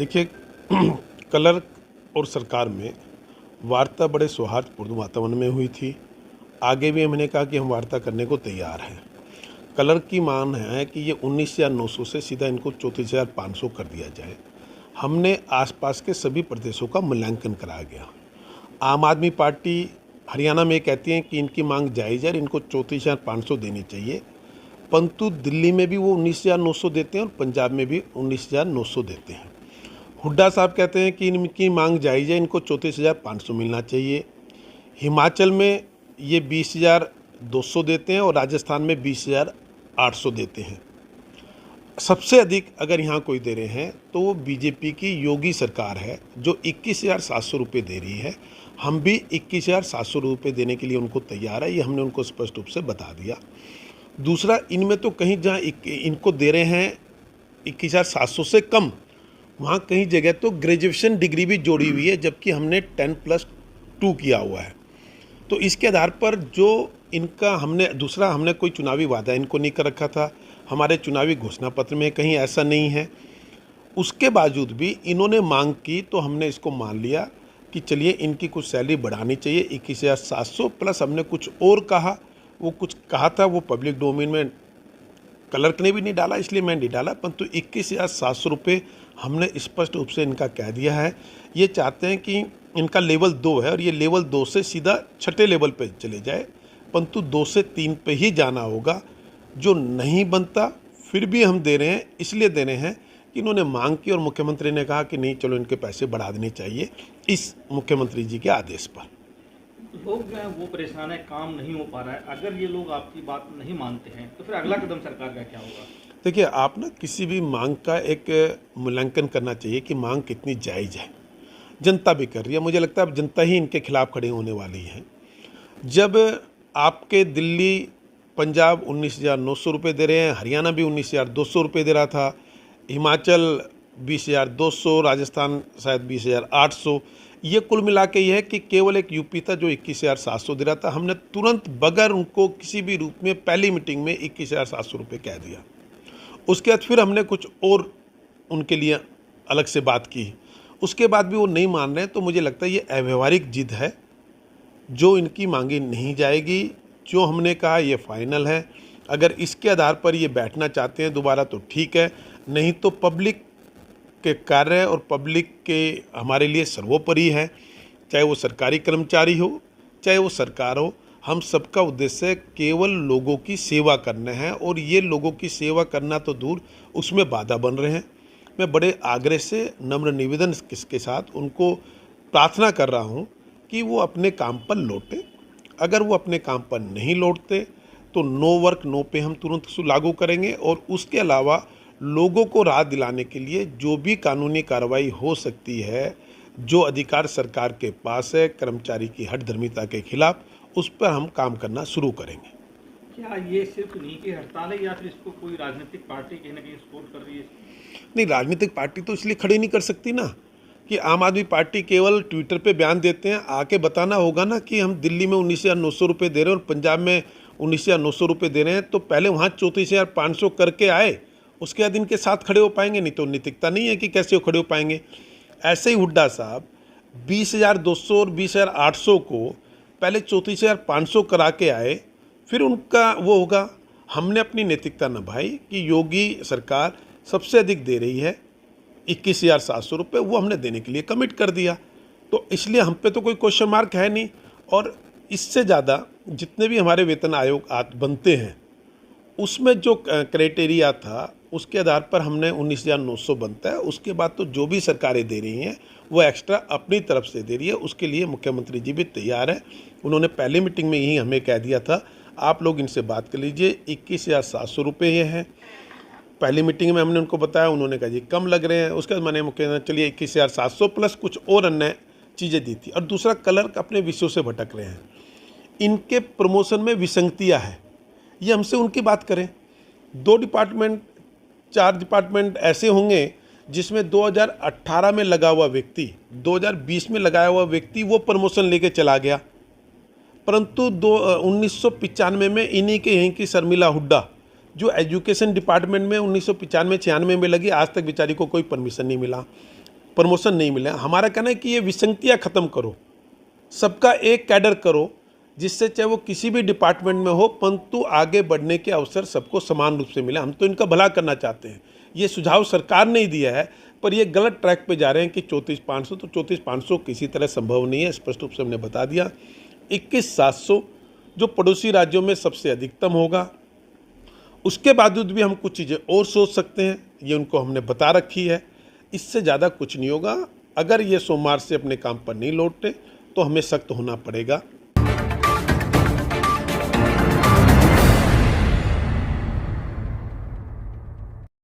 देखिए कलर और सरकार में वार्ता बड़े सौहार्दपूर्ण वातावरण में हुई थी। आगे भी हमने कहा कि हम वार्ता करने को तैयार हैं। कलर की मांग है कि ये 19,900 से सीधा इनको 34,500 कर दिया जाए। हमने आसपास के सभी प्रदेशों का मूल्यांकन कराया गया। आम आदमी पार्टी हरियाणा में कहती है कि इनकी मांग जायज़ है, इनको 34,500 देनी चाहिए, परंतु दिल्ली में भी वो 19,900 देते हैं और पंजाब में भी 19,900 देते हैं। हुड्डा साहब कहते हैं कि इनकी मांग जायज़ है, इनको 34,500 मिलना चाहिए। हिमाचल में ये 20,200 देते हैं और राजस्थान में 20,800 देते हैं। सबसे अधिक अगर यहाँ कोई दे रहे हैं तो वो बीजेपी की योगी सरकार है, जो 21,700 रुपये दे रही है। हम भी 21,700 रुपये देने के लिए उनको तैयार है, ये हमने उनको स्पष्ट रूप से बता दिया। दूसरा, इनमें तो कहीं जहाँ इनको दे रहे हैं 21,700 से कम, वहाँ कहीं जगह तो ग्रेजुएशन डिग्री भी जोड़ी हुई है, जबकि हमने 10+2 किया हुआ है। तो इसके आधार पर जो इनका हमने कोई चुनावी वादा इनको नहीं कर रखा था, हमारे चुनावी घोषणा पत्र में कहीं ऐसा नहीं है। उसके बावजूद भी इन्होंने मांग की तो हमने इसको मान लिया कि चलिए इनकी कुछ सैलरी बढ़ानी चाहिए 21,700 प्लस। हमने कुछ और कहा, वो कुछ कहा था वो पब्लिक डोमेन में क्लर्क ने भी नहीं डाला, इसलिए मैं नहीं डाला, परंतु 21,700 रुपये हमने स्पष्ट रूप से इनका कह दिया है। ये चाहते हैं कि इनका लेवल 2 है और ये लेवल 2 से सीधा छठे लेवल पे चले जाए, परंतु 2 से 3 पे ही जाना होगा। जो नहीं बनता फिर भी हम दे रहे हैं, इसलिए दे रहे हैं कि इन्होंने मांग की और मुख्यमंत्री ने कहा कि नहीं चलो इनके पैसे बढ़ा देने चाहिए इस मुख्यमंत्री जी के आदेश पर। लोग जो है वो परेशान है, काम नहीं हो पा रहा है। अगर ये लोग आपकी बात नहीं मानते हैं तो फिर अगला कदम सरकार का क्या होगा? देखिए, आप ना किसी भी मांग का एक मूल्यांकन करना चाहिए कि मांग कितनी जायज़ है। जनता भी कर रही है, मुझे लगता है अब जनता ही इनके खिलाफ खड़ी होने वाली है। जब आपके दिल्ली पंजाब 19,900 रुपये दे रहे हैं, हरियाणा भी 19,200 रुपये दे रहा था, हिमाचल 20,200, राजस्थान शायद 20,800, ये कुल मिला के ये है कि केवल एक यूपी था जो 21,700 दे रहा था। हमने तुरंत बगैर उनको किसी भी रूप में पहली मीटिंग में 21,700 रुपये कह दिया। उसके बाद फिर हमने कुछ और उनके लिए अलग से बात की, उसके बाद भी वो नहीं मान रहे हैं। तो मुझे लगता है ये अव्यवहारिक जिद है, जो इनकी मांगी नहीं जाएगी। जो हमने कहा ये फाइनल है। अगर इसके आधार पर ये बैठना चाहते हैं दोबारा तो ठीक है, नहीं तो पब्लिक के कार्य और पब्लिक के हमारे लिए सर्वोपरि है। चाहे वो सरकारी कर्मचारी हो, चाहे वो सरकार हो, हम सबका उद्देश्य केवल लोगों की सेवा करना है, और ये लोगों की सेवा करना तो दूर, उसमें बाधा बन रहे हैं। मैं बड़े आग्रह से नम्र निवेदन के साथ उनको प्रार्थना कर रहा हूँ कि वो अपने काम पर लौटें। अगर वो अपने काम पर नहीं लौटते तो नो वर्क नो पे हम तुरंत लागू करेंगे, और उसके अलावा लोगों को राहत दिलाने के लिए जो भी कानूनी कार्रवाई हो सकती है, जो अधिकार सरकार के पास है कर्मचारी की हठधर्मिता के खिलाफ, उस पर हम काम करना शुरू करेंगे। क्या ये सिर्फ इन्हीं की हड़ताल है या फिर इसको कोई राजनीतिक पार्टी कहीं ना कहीं सपोर्ट कर रही है? नहीं, राजनीतिक पार्टी तो इसलिए खड़ी नहीं कर सकती ना कि आम आदमी पार्टी केवल ट्विटर पे बयान देते हैं। आके बताना होगा ना कि हम दिल्ली में 19,900 रुपये दे रहे हैं और पंजाब में 19,900 रुपये दे रहे हैं, तो पहले वहाँ 34,500 करके आए, उसके बाद इनके साथ खड़े हो पाएंगे। नहीं तो नैतिकता नहीं है कि कैसे वो खड़े हो पाएंगे। ऐसे ही हुड्डा साहब 20,200 और 20,800 को पहले 34,500 करा के आए, फिर उनका वो होगा। हमने अपनी नैतिकता निभाई कि योगी सरकार सबसे अधिक दे रही है 21,700 रुपये, वो हमने देने के लिए कमिट कर दिया। तो इसलिए हम पे तो कोई क्वेश्चन मार्क है नहीं, और इससे ज़्यादा जितने भी हमारे वेतन आयोग बनते हैं उसमें जो क्राइटेरिया था उसके आधार पर हमने 19,900 बनता है। उसके बाद तो जो भी सरकारें दे रही हैं वो एक्स्ट्रा अपनी तरफ से दे रही है, उसके लिए मुख्यमंत्री जी भी तैयार है। उन्होंने पहले मीटिंग में यही हमें कह दिया था, आप लोग इनसे बात कर लीजिए, 21,700 रुपये ये हैं। पहली मीटिंग में हमने उनको बताया, उन्होंने कहा जी कम लग रहे हैं। उसके बाद मैंने मुख्यमंत्री चलिए 21,700 प्लस कुछ और अन्य चीज़ें दी थी। और दूसरा, क्लर्क अपने विषयों से भटक रहे हैं, इनके प्रमोशन में विसंगतियाँ है, ये हमसे उनकी बात करें। 2 डिपार्टमेंट 4 डिपार्टमेंट ऐसे होंगे जिसमें 2018 में लगा हुआ व्यक्ति 2020 में लगाया हुआ व्यक्ति वो प्रमोशन लेके चला गया, परंतु 1995 में इन्हीं के यहीं की शर्मिला हुड्डा जो एजुकेशन डिपार्टमेंट में 1995-96 में लगी, आज तक बेचारी को कोई परमिशन नहीं मिला। प्रमोशन नहीं मिला। हमारा कहना है कि ये विसंगतियाँ ख़त्म करो, सबका एक कैडर करो, जिससे चाहे वो किसी भी डिपार्टमेंट में हो, परंतु आगे बढ़ने के अवसर सबको समान रूप से मिले। हम तो इनका भला करना चाहते हैं। ये सुझाव सरकार ने ही दिया है, पर ये गलत ट्रैक पे जा रहे हैं कि 34,500, तो 34,500 किसी तरह संभव नहीं है, स्पष्ट रूप से हमने बता दिया। 21,700 जो पड़ोसी राज्यों में सबसे अधिकतम होगा। उसके बावजूद भी हम कुछ चीज़ें और सोच सकते हैं, ये उनको हमने बता रखी है। इससे ज़्यादा कुछ नहीं होगा। अगर ये सोमवार से अपने काम पर नहीं लौटते तो हमें सख्त होना पड़ेगा।